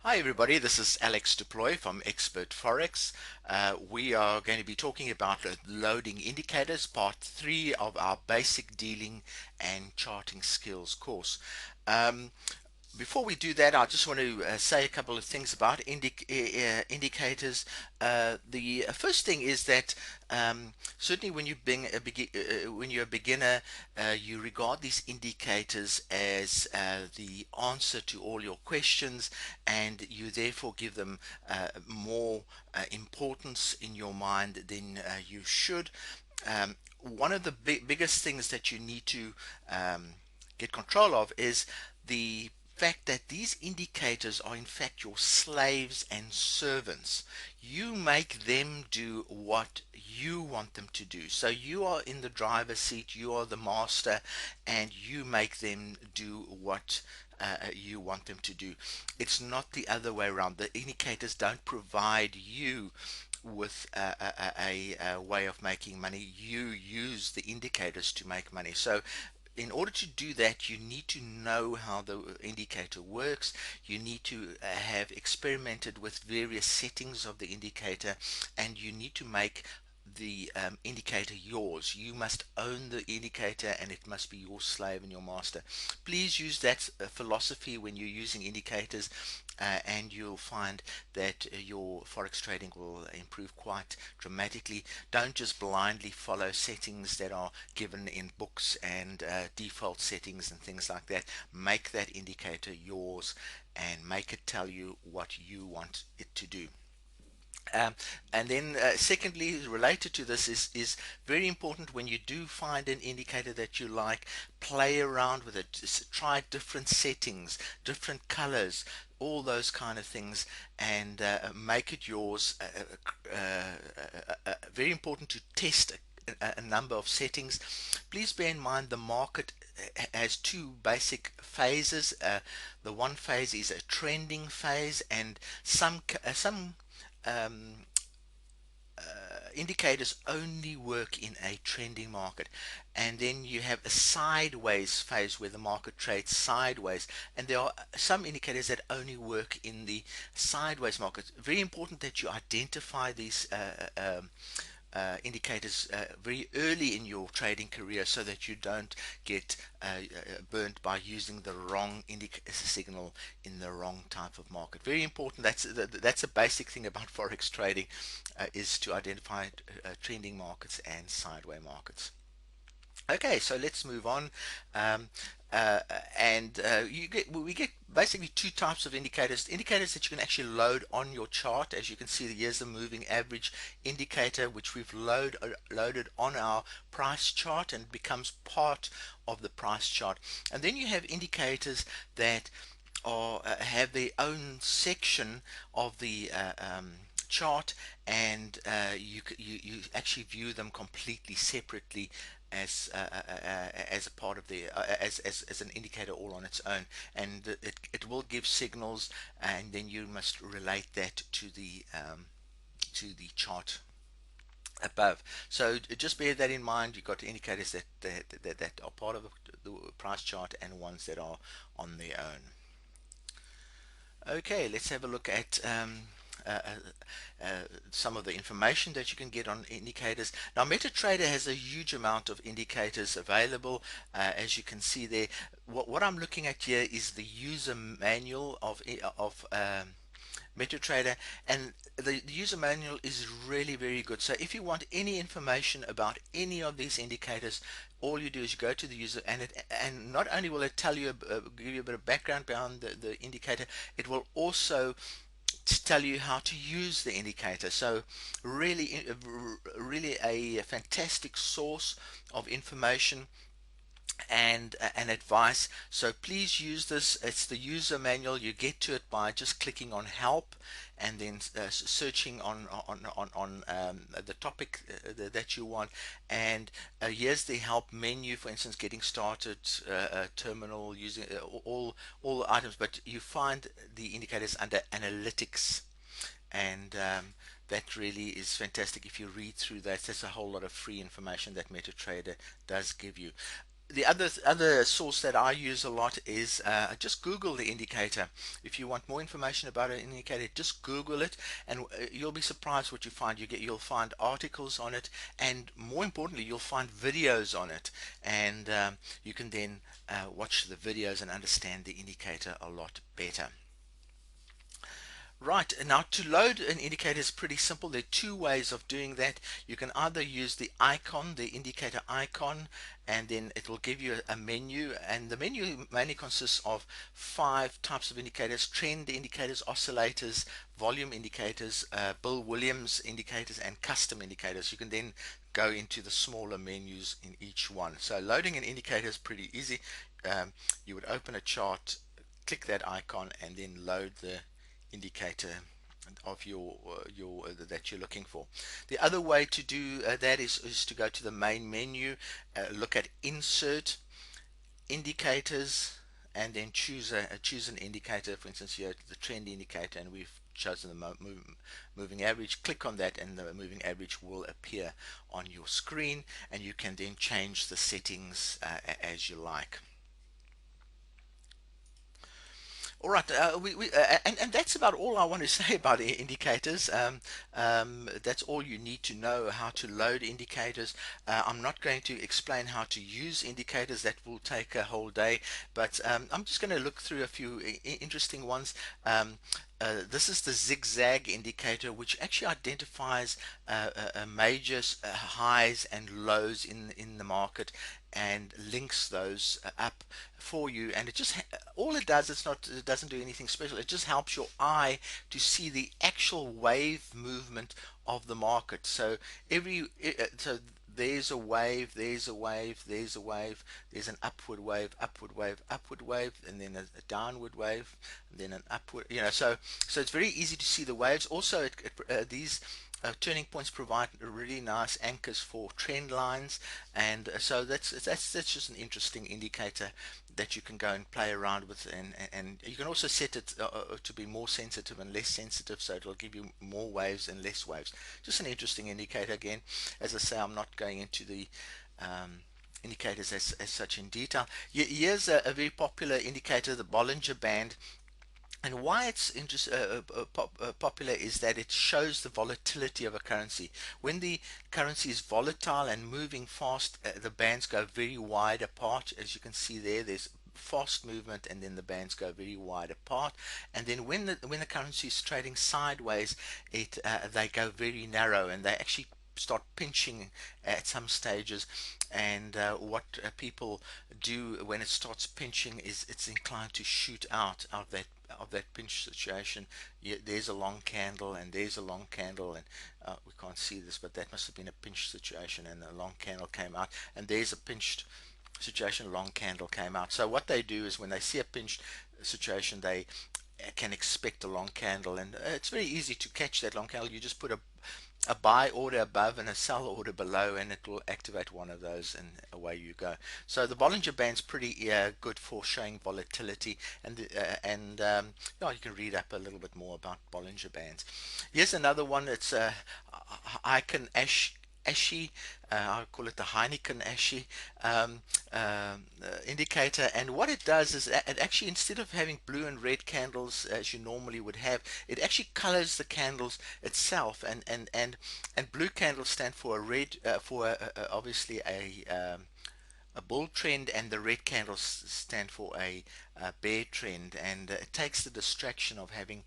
Hi everybody, this is Alex Deploy from Expert Forex. We are going to be talking about loading indicators, part 3 of our basic dealing and charting skills course. Um, Before we do that, I just want to say a couple of things about indicators. The first thing is that certainly when you're a beginner, you regard these indicators as the answer to all your questions, and you therefore give them more importance in your mind than you should. One of the biggest things that you need to get control of is the fact that these indicators are in fact your slaves and servants. You make them do what you want them to do. So you are in the driver's seat, you are the master, and you make them do what you want them to do. It's not the other way around. The indicators don't provide you with a way of making money. You use the indicators to make money. So in order to do that, you need to know how the indicator works. You need to have experimented with various settings of the indicator, and you need to make the indicator yours. You must own the indicator, and it must be your slave and your master. Please use that philosophy when you're using indicators, and you'll find that your forex trading will improve quite dramatically. Don't just blindly follow settings that are given in books and default settings and things like that. Make that indicator yours and make it tell you what you want it to do. Um, and then secondly, related to this is very important. When you do find an indicator that you like, play around with it. Just try different settings, different colors, all those kind of things, and make it yours. Very important to test a number of settings. Please bear in mind the market has two basic phases. The one phase is a trending phase, and some um, indicators only work in a trending market. And then you have a sideways phase where the market trades sideways, and there are some indicators that only work in the sideways market. Very important that you identify these indicators very early in your trading career, so that you don't get burnt by using the wrong signal in the wrong type of market. Very important. That's a basic thing about forex trading, is to identify trending markets and sideways markets. Okay, so let's move on. Um, uh, and we get basically two types of indicators. Indicators that you can actually load on your chart. As you can see, here's the moving average indicator, which we've loaded on our price chart, and becomes part of the price chart. And then you have indicators that are have their own section of the chart, and you actually view them completely separately as a part of the as an indicator all on its own, and it will give signals, and then you must relate that to the chart above. So just bear that in mind. You've got indicators that are part of the price chart, and ones that are on their own. Okay, let's have a look at uh, some of the information that you can get on indicators. Now, MetaTrader has a huge amount of indicators available. As you can see there, what I'm looking at here is the user manual of MetaTrader, and the user manual is really very good. So if you want any information about any of these indicators, all you do is you go to the user, and not only will it tell you give you a bit of background behind the indicator, it will also tell you how to use the indicator. So really a fantastic source of information and advice. So please use this. It's the user manual. You get to it by just clicking on help, and then searching on the topic that you want. And here's the help menu, for instance, getting started, terminal, using all the items. But you find the indicators under analytics, and that really is fantastic. If you read through that, there's a whole lot of free information that MetaTrader does give you. The other source that I use a lot is just Google the indicator. If you want more information about an indicator, just Google it, and you'll be surprised what you find. You'll find articles on it, and more importantly, you'll find videos on it, and you can then watch the videos and understand the indicator a lot better. Right, now to load an indicator is pretty simple. There are two ways of doing that. You can either use the icon, the indicator icon, and then it will give you a menu, and the menu mainly consists of five types of indicators: trend indicators, oscillators, volume indicators, Bill Williams indicators, and custom indicators. You can then go into the smaller menus in each one. So loading an indicator is pretty easy. You would open a chart, click that icon, and then load the indicator of your that you're looking for. The other way to do that is to go to the main menu, look at insert indicators, and then choose an indicator. For instance, here the trend indicator, and we've chosen the moving average. Click on that, and the moving average will appear on your screen, and you can then change the settings as you like. All right, and that's about all I want to say about indicators. That's all you need to know how to load indicators. I'm not going to explain how to use indicators. That will take a whole day, but I'm just going to look through a few interesting ones. This is the Zig Zag indicator, which actually identifies major highs and lows in the market and links those up for you. And it just all it does, it doesn't do anything special. It just helps your eye to see the actual wave movement of the market. So so there's a wave, there's a wave, there's a wave, there's an upward wave, upward wave, upward wave, and then a downward wave, and then an upward, so it's very easy to see the waves. Also, these turning points provide really nice anchors for trend lines, and so that's just an interesting indicator that you can go and play around with, and you can also set it to be more sensitive and less sensitive, so it'll give you more waves and less waves. Just an interesting indicator. Again, as I say, I'm not going into the indicators as such in detail. Here's a very popular indicator, the Bollinger Band. And why it's popular is that it shows the volatility of a currency. When the currency is volatile and moving fast, the bands go very wide apart. As you can see there, there's fast movement, and then the bands go very wide apart. And then when the currency is trading sideways, they go very narrow, and they actually start pinching at some stages. And what people do when it starts pinching is it's inclined to shoot out of that pinch situation. There's a long candle, and there's a long candle, and we can't see this, but that must have been a pinch situation, and a long candle came out, and there's a pinched situation, a long candle came out. So what they do is when they see a pinched situation, they can expect a long candle, and it's very easy to catch that long candle. You just put a buy order above and a sell order below, and it will activate one of those, and away you go. So the Bollinger Band's pretty good for showing volatility, and yeah, you can read up a little bit more about Bollinger Bands. Here's another one. It's Icon Ashi, I call it the Heineken Ashi indicator. And what it does is it actually, instead of having blue and red candles as you normally would have, it actually colors the candles itself. And blue candles stand for a red, obviously a bull trend, and the red candles stand for a bear trend. And it takes the distraction of having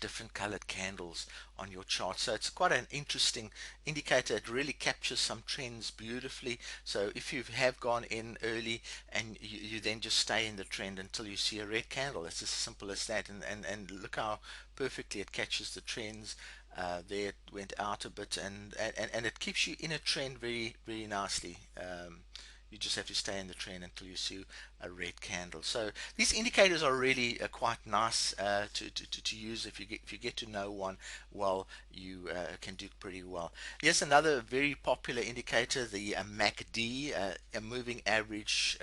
different colored candles on your chart. So it's quite an interesting indicator. It really captures some trends beautifully. So if you have gone in early, and you then just stay in the trend until you see a red candle, it's as simple as that. And look how perfectly it catches the trends. There it went out a bit, and it keeps you in a trend very, very nicely. You just have to stay in the trend until you see a red candle. So these indicators are really quite nice to use. If you get to know one well, you can do pretty well. Here's another very popular indicator, the MACD, a moving average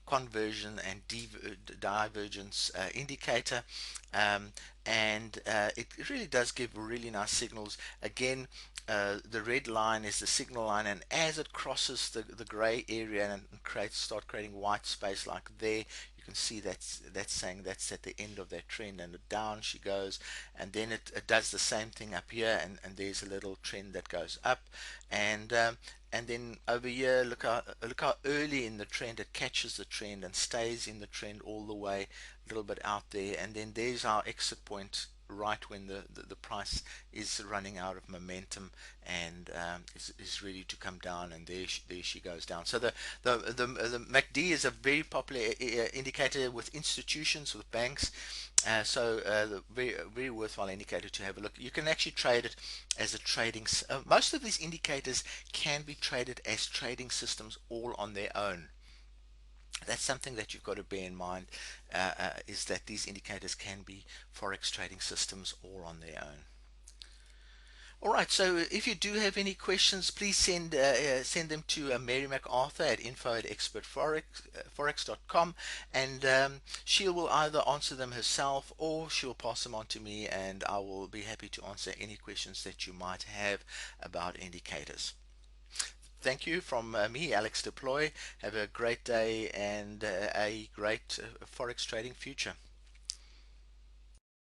conversion and divergence indicator, um, and it really does give really nice signals. Again, the red line is the signal line, and as it crosses the gray area and start creating white space like there, you can see that's saying that's at the end of that trend, and down she goes. And then it does the same thing up here, and there's a little trend that goes up. And then over here, look how early in the trend it catches the trend and stays in the trend all the way a little bit out there. And then there's our exit point right when the price is running out of momentum, and is ready to come down, and there she goes down. So the MACD is a very popular indicator with institutions, with banks. Very very worthwhile indicator to have a look. You can actually trade it as a trading. Most of these indicators can be traded as trading systems all on their own. That's something that you've got to bear in mind, is that these indicators can be forex trading systems all on their own. All right, so if you do have any questions, please send them to Mary MacArthur at info@expertforex.com, and she will either answer them herself or she'll pass them on to me, and I will be happy to answer any questions that you might have about indicators. Thank you from me, Alex Deploy. Have a great day and a great forex trading future.